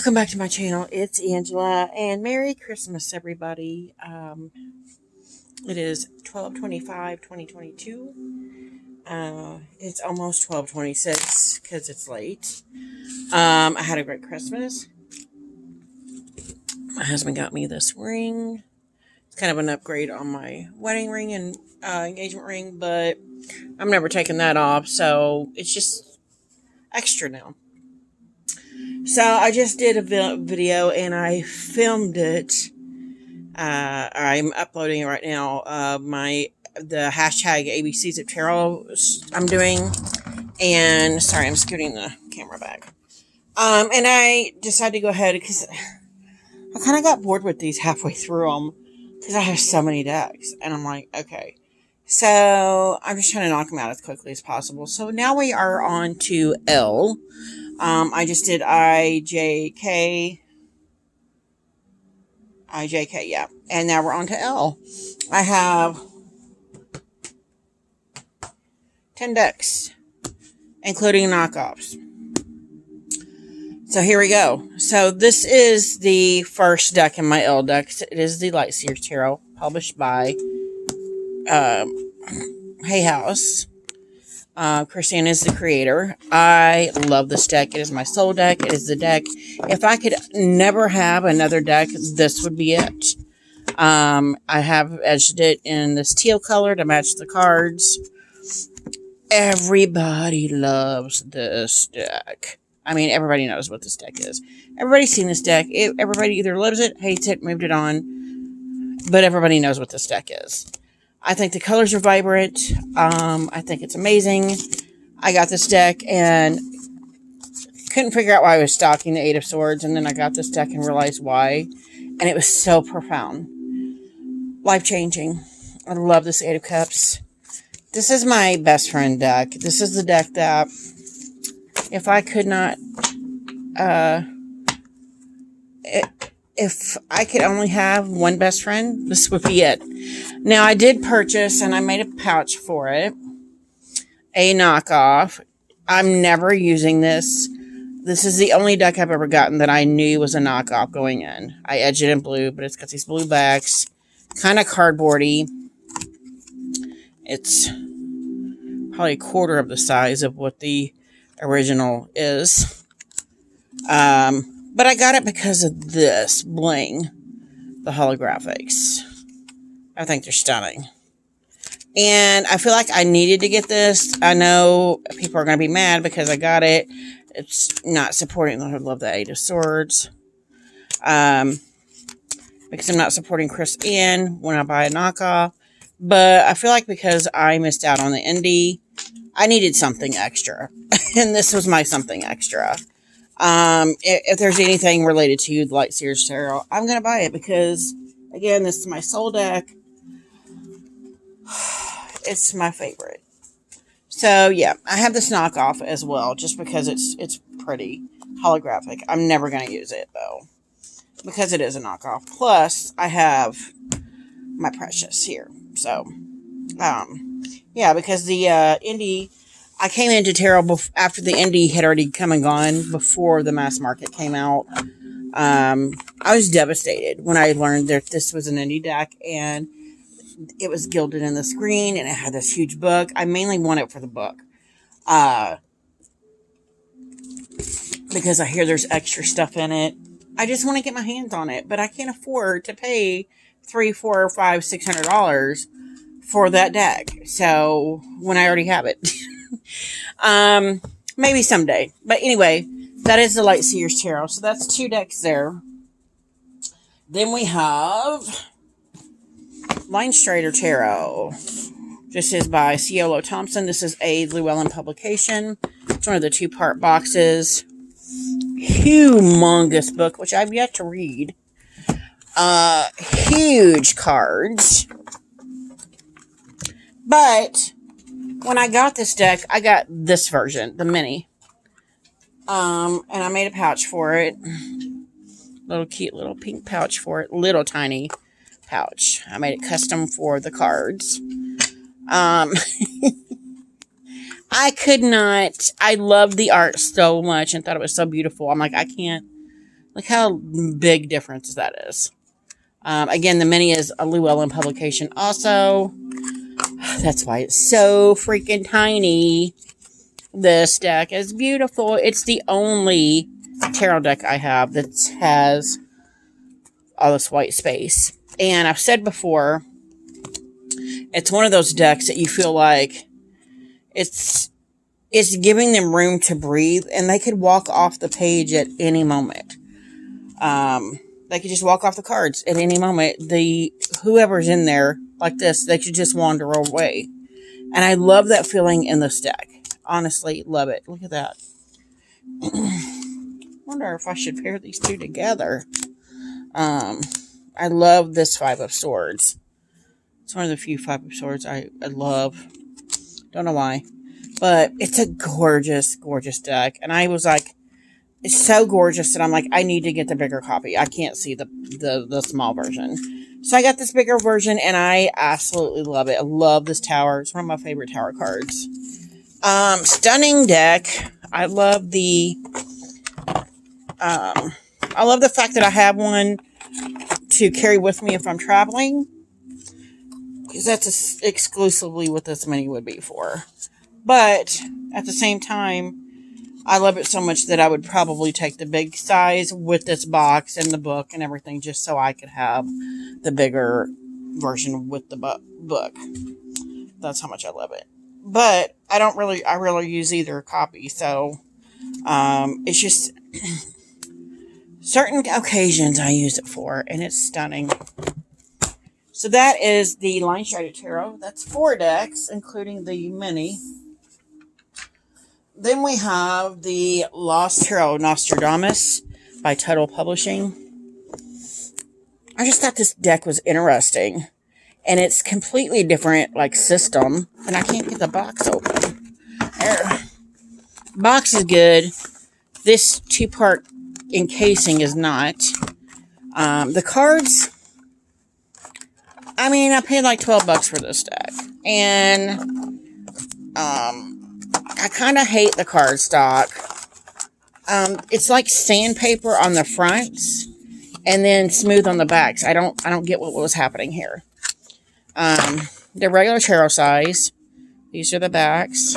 Welcome back to my channel. It's Angela, and Merry Christmas, everybody. It is 12/25/2022. It's almost 12/26 because it's late. I had a great Christmas. My husband got me this ring. It's kind of an upgrade on my wedding ring and engagement ring, but I'm never taking that off, so it's just extra now. So I just did a video and I filmed it. I'm uploading it right now. The hashtag ABCs of Tarot I'm doing. And sorry, I'm scooting the camera back. And I decided to go ahead because I kind of got bored with these halfway through them because I have so many decks. And I'm like, okay. So I'm just trying to knock them out as quickly as possible. So now we are on to L. I just did IJK, yeah. And now we're on to L. I have 10 decks, including knockoffs. So here we go. So this is the first deck in my L decks. It is the Lightseers Tarot, published by Hay House. Christiane is the creator. I love this deck. It is my soul deck. It is the deck. If I could never have another deck, this would be it. I have edged it in this teal color to match the cards. Everybody loves this deck. I mean, everybody knows what this deck is. Everybody's seen this deck. Everybody either loves it, hates it, moved it on. But everybody knows what this deck is. I think the colors are vibrant. I think it's amazing. I got this deck and couldn't figure out why I was stocking the Eight of Swords. And then I got this deck and realized why. And it was so profound. Life-changing. I love this Eight of Cups. This is my best friend deck. This is the deck that if I could not... if I could only have one best friend, this would be it. Now, I did purchase, and I made a pouch for it, a knockoff. I'm never using this. This is the only deck I've ever gotten that I knew was a knockoff going in. I edged it in blue, but it's got these blue backs. Kind of cardboardy. It's probably a quarter of the size of what the original is. But I got it because of this bling. The holographics. I think they're stunning. And I feel like I needed to get this. I know people are going to be mad because I got it. It's not supporting. I love the Eight of Swords. Because I'm not supporting Christiane when I buy a knockoff. But I feel like because I missed out on the indie, I needed something extra. And this was my something extra. If there's anything related to the Lightseers Tarot, I'm going to buy it because, again, this is my soul deck. It's my favorite. So, yeah, I have this knockoff as well, just because it's pretty holographic. I'm never going to use it, though, because it is a knockoff. Plus, I have my Precious here. So, yeah, because the indie... I came into tarot after the indie had already come and gone, before the mass market came out. I was devastated when I learned that this was an indie deck, and it was gilded in the screen, and it had this huge book. I mainly want it for the book. Because I hear there's extra stuff in it. I just want to get my hands on it, but I can't afford to pay $300, $400, $500, $600 for that deck. So, when I already have it. Maybe someday. But anyway, that is the Lightseers Tarot. So that's 2 decks there. Then we have Line Strider Tarot. This is by Ciolo Thompson. This is a Llewellyn publication. It's one of the 2-part boxes. Humongous book, which I've yet to read. Huge cards. But when I got this deck, I got this version, the mini. And I made a pouch for it. Little cute little pink pouch for it. Little tiny pouch. I made it custom for the cards. I could not. I loved the art so much and thought it was so beautiful. I'm like, I can't Look how big difference that is. Again, the mini is a Llewellyn publication also. That's why it's so freaking tiny. This deck is beautiful. It's the only tarot deck I have that has all this white space. And I've said before, it's one of those decks that you feel like it's giving them room to breathe, and they could walk off the page at any moment. They could just walk off the cards at any moment. Whoever's in there like this, they should just wander away. And I love that feeling in this deck. Honestly, love it. Look at that. Wonder if I should pair these two together. I love this Five of Swords. It's one of the few Five of Swords I love. Don't know why. But it's a gorgeous, gorgeous deck. And I was like, it's so gorgeous that I'm like, I need to get the bigger copy. I can't see the small version. So I got this bigger version, and I absolutely love it. I love this tower. It's one of my favorite tower cards. Stunning deck. I love the fact that I have one to carry with me if I'm traveling, because that's exclusively what this mini would be for. But at the same time, I love it so much that I would probably take the big size with this box and the book and everything, just so I could have the bigger version with the book. That's how much I love it. But I rarely use either copy, so it's just certain occasions I use it for, and it's stunning. So that is the Line Strider Tarot. That's 4 decks, including the mini. Then we have the Lost Tarot Nostradamus by Tuttle Publishing. I just thought this deck was interesting. And it's completely different, like, system. And I can't get the box open. There. Box is good. This 2-part encasing is not. The cards, I mean, I paid like $12 for this deck. And, I kind of hate the cardstock. It's like sandpaper on the fronts and then smooth on the backs. I don't get what was happening here. They're regular tarot size. These are the backs.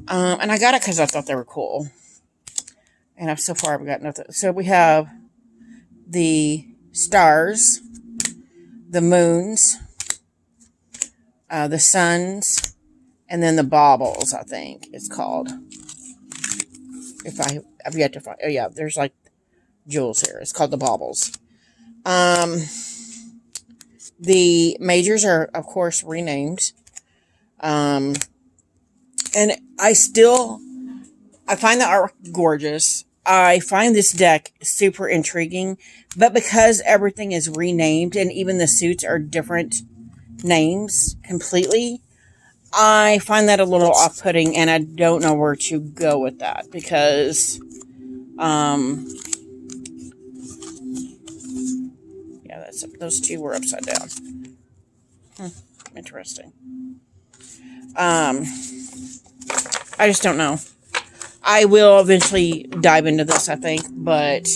And I got it because I thought they were cool. And so far I've got nothing. So we have the stars, the moons, the suns, and then the baubles, I think it's called. I've yet to find. Oh yeah, there's like jewels here. It's called the baubles. The majors are, of course, renamed. And I find the art gorgeous. I find this deck super intriguing, but because everything is renamed and even the suits are different names completely, I find that a little off-putting, and I don't know where to go with that because, yeah, those two were upside down. Interesting. I just don't know. I will eventually dive into this, I think, but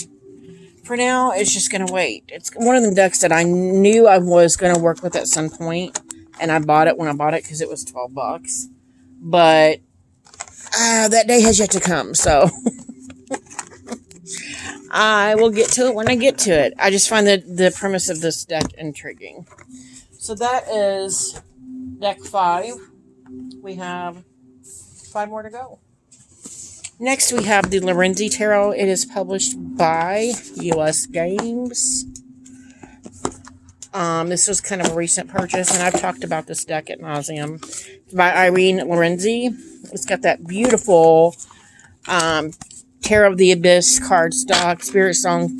for now, it's just going to wait. It's one of the decks that I knew I was going to work with at some point, and I bought it when I bought it because it was $12. But that day has yet to come, so I will get to it when I get to it. I just find the premise of this deck intriguing. So that is deck 5. We have 5 more to go. Next, we have the Lorenzi Tarot. It is published by U.S. Games. This was kind of a recent purchase, and I've talked about this deck at nauseum. It's by Irene Lorenzi. It's got that beautiful Tarot of the Abyss cardstock, Spirit Song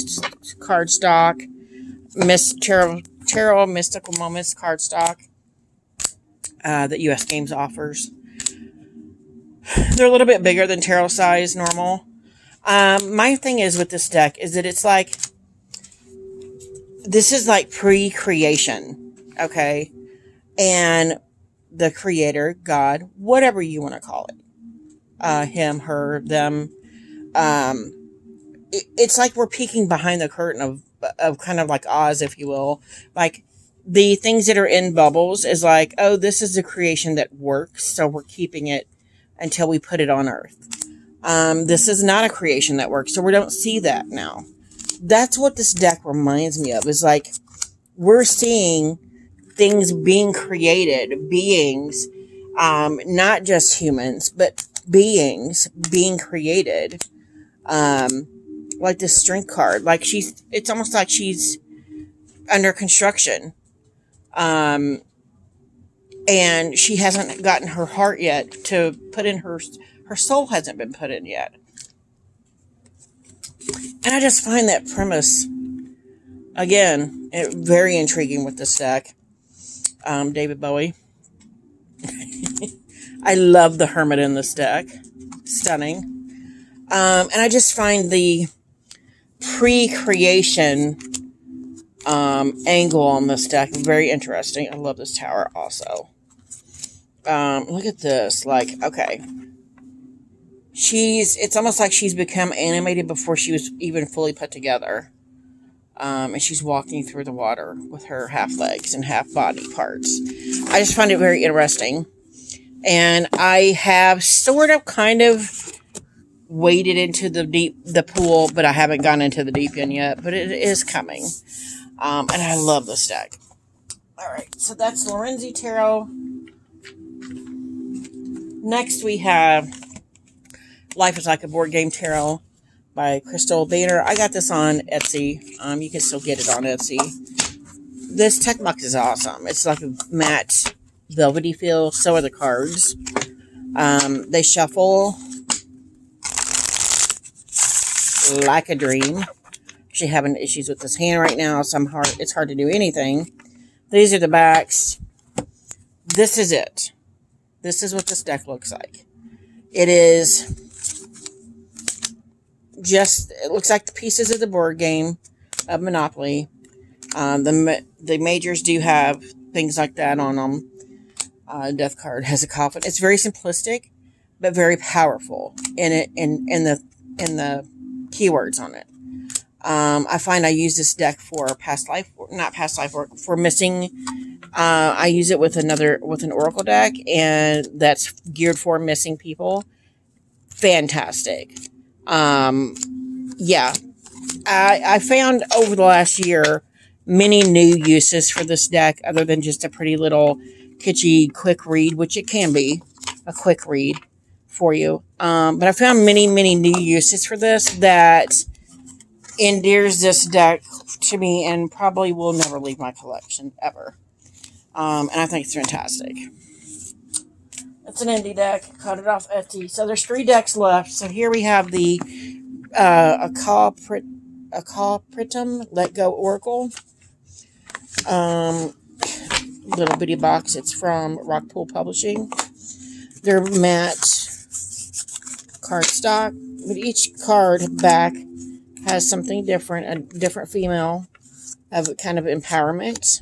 cardstock, Tarot Mystical Moments cardstock that U.S. Games offers. They're a little bit bigger than tarot size normal. My thing is with this deck is that it's like, this is like pre-creation, okay? And the creator, God, whatever you want to call it, him, her, them, it's like we're peeking behind the curtain of kind of like Oz, if you will. Like the things that are in bubbles is like, oh, this is a creation that works, so we're keeping it until we put it on Earth. This is not a creation that works, so we don't see that now. That's what this deck reminds me of. Is like we're seeing things being created, beings, not just humans, but beings being created. Like this strength card, like it's almost like she's under construction. And she hasn't gotten her heart yet to put in her soul hasn't been put in yet. And I just find that premise, again, very intriguing with this deck. David Bowie. I love the Hermit in this deck. Stunning. And I just find the pre-creation angle on this deck very interesting. I love this tower also. Look at this. Like, okay. It's almost like she's become animated before she was even fully put together. And she's walking through the water with her half legs and half body parts. I just find it very interesting. And I have sort of kind of waded into the pool, but I haven't gone into the deep end yet, but it is coming. And I love this deck. Alright, so that's Lorenzi Tarot. Next we have Life is Like a Board Game Tarot by Crystal Banner. I got this on Etsy. You can still get it on Etsy. This tech box is awesome. It's like a matte velvety feel. So are the cards. They shuffle like a dream. Actually having issues with this hand right now, so it's hard to do anything. These are the backs. This is it. This is what this deck looks like. It looks like the pieces of the board game of Monopoly. The majors do have things like that on them. Death card has a coffin. It's very simplistic, but very powerful in the keywords on it. I find I use this deck for for missing. I use it with an Oracle deck, and that's geared for missing people. Fantastic. Yeah. I found over the last year many new uses for this deck other than just a pretty little kitschy quick read, which it can be a quick read for you. But I found many, many new uses for this that endears this deck to me and probably will never leave my collection ever. And I think it's fantastic. It's an indie deck. Cut it off Etsy. So there's 3 decks left. So here we have the Akal Let Go Oracle. Little bitty box. It's from Rockpool Publishing. They're matte cardstock, but each card back has something different. A different female of kind of empowerment.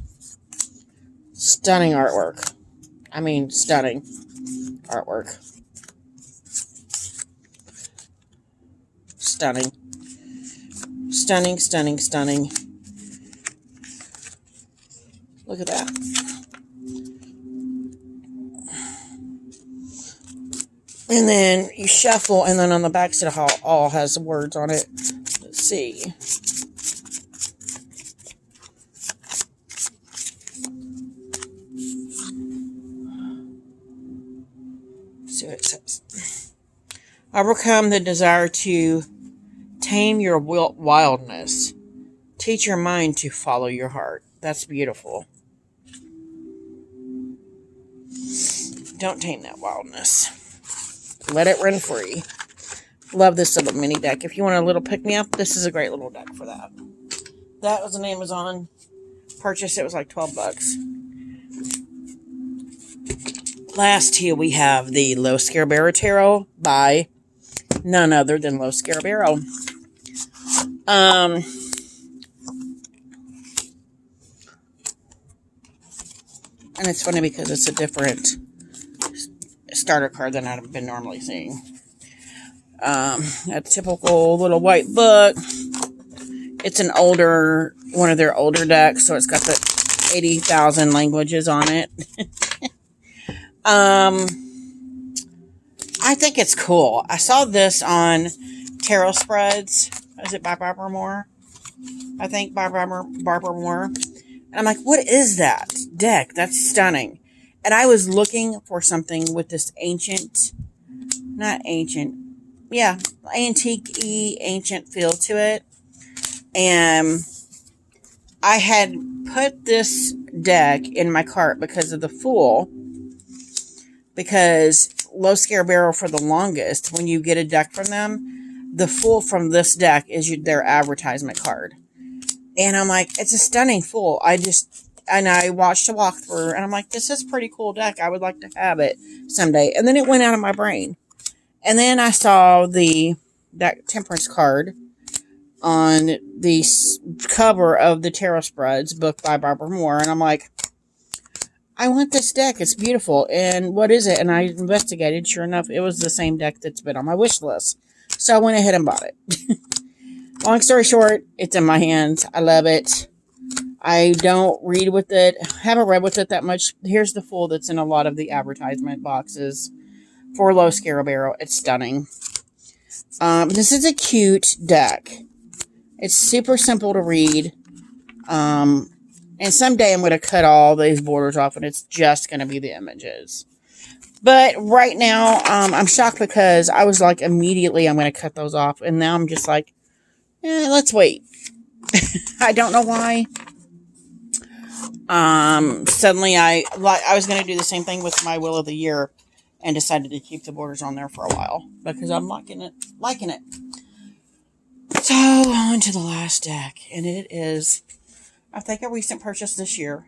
Stunning artwork. I mean, stunning artwork. Stunning. Stunning, stunning, stunning. Look at that. And then you shuffle, and then on the back side all has words on it. Let's see. See what it says. Overcome the desire to tame your wildness. Teach your mind to follow your heart. That's beautiful. Don't tame that wildness. Let it run free. Love this little mini deck. If you want a little pick-me-up, this is a great little deck for that. That was an Amazon purchase. It was like $12. Last here we have the Low Scarabero Tarot by none other than Low Scarabero. And it's funny because it's a different starter card than I've been normally seeing. A typical little white book. It's an older, one of their older decks, so it's got the 80,000 languages on it. I think it's cool. I saw this on Tarot Spreads. Is it by Barbara Moore? I think by Barbara Moore. And I'm like, what is that deck? That's stunning. And I was looking for something with this ancient, not ancient, yeah, antique-y, ancient feel to it. And I had put this deck in my cart because of the Fool. Because Low Scare Barrel for the longest, when you get a deck from them, the Fool from this deck is their advertisement card. And I'm like, it's a stunning Fool. And I watched a walkthrough, and I'm like, this is a pretty cool deck. I would like to have it someday. And then it went out of my brain. And then I saw that Temperance card on the cover of the Tarot Spreads book by Barbara Moore. And I'm like, I want this deck. It's beautiful. And what is it? And I investigated. Sure enough, it was the same deck that's been on my wish list. So I went ahead and bought it. Long story short, it's in my hands. I love it. I don't read with it. Haven't read with it that much. Here's the Fool that's in a lot of the advertisement boxes for Low Scare Barrel. It's stunning. This is a cute deck. It's super simple to read. And someday I'm going to cut all these borders off and it's just going to be the images. But right now, I'm shocked because I was like, immediately I'm going to cut those off. And now I'm just like, let's wait. I don't know why. Suddenly I was going to do the same thing with my Will of the Year and decided to keep the borders on there for a while because I'm liking it. So on to the last deck, and it is, I think, a recent purchase this year.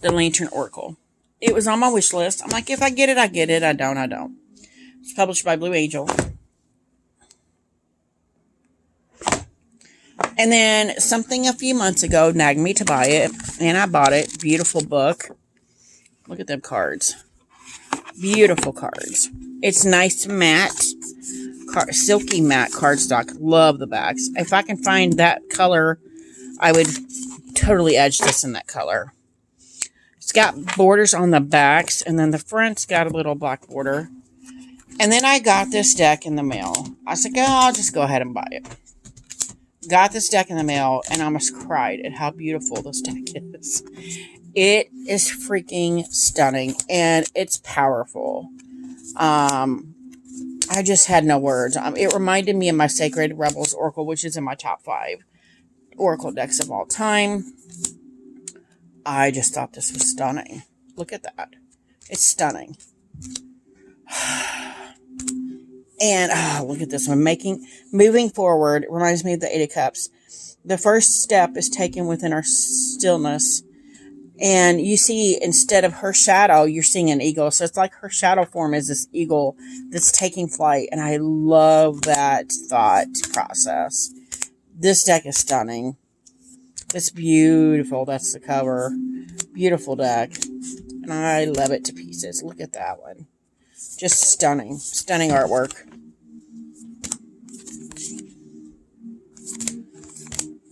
The Lantern Oracle. It was on my wish list. I'm like, if I get it, I get it. I don't. It's published by Blue Angel. And then something a few months ago nagged me to buy it, and I bought it. Beautiful book. Look at them cards. Beautiful cards. It's nice matte, silky matte cardstock. Love the backs. If I can find that color, I would totally edge this in that color. It's got borders on the backs, and then the front's got a little black border. And then I got this deck in the mail. I was like, oh, I'll just go ahead and buy it. Got this deck in the mail, and I almost cried at how beautiful this deck is. It is freaking stunning, and it's powerful. I just had no words. It reminded me of my Sacred Rebels Oracle, which is in my top 5 Oracle decks of all time. I just thought this was stunning. Look at that. It's stunning. And look at this one. Moving forward reminds me of the 8 of Cups. The first step is taken within our stillness. And you see, instead of her shadow, you're seeing an eagle. So it's like her shadow form is this eagle that's taking flight. And I love that thought process. This deck is stunning. It's beautiful. That's the cover. Beautiful deck. And I love it to pieces. Look at that one. Just stunning. Stunning artwork.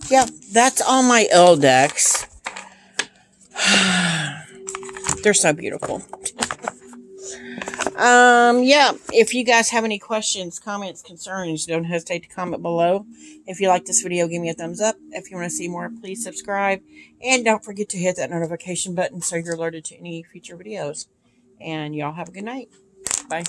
Yeah, that's all my L decks. They're so beautiful. Yeah, if you guys have any questions, comments, concerns, don't hesitate to comment below. If you like this video, give me a thumbs up. If you want to see more, please subscribe. And don't forget to hit that notification button so you're alerted to any future videos. And y'all have a good night. Bye.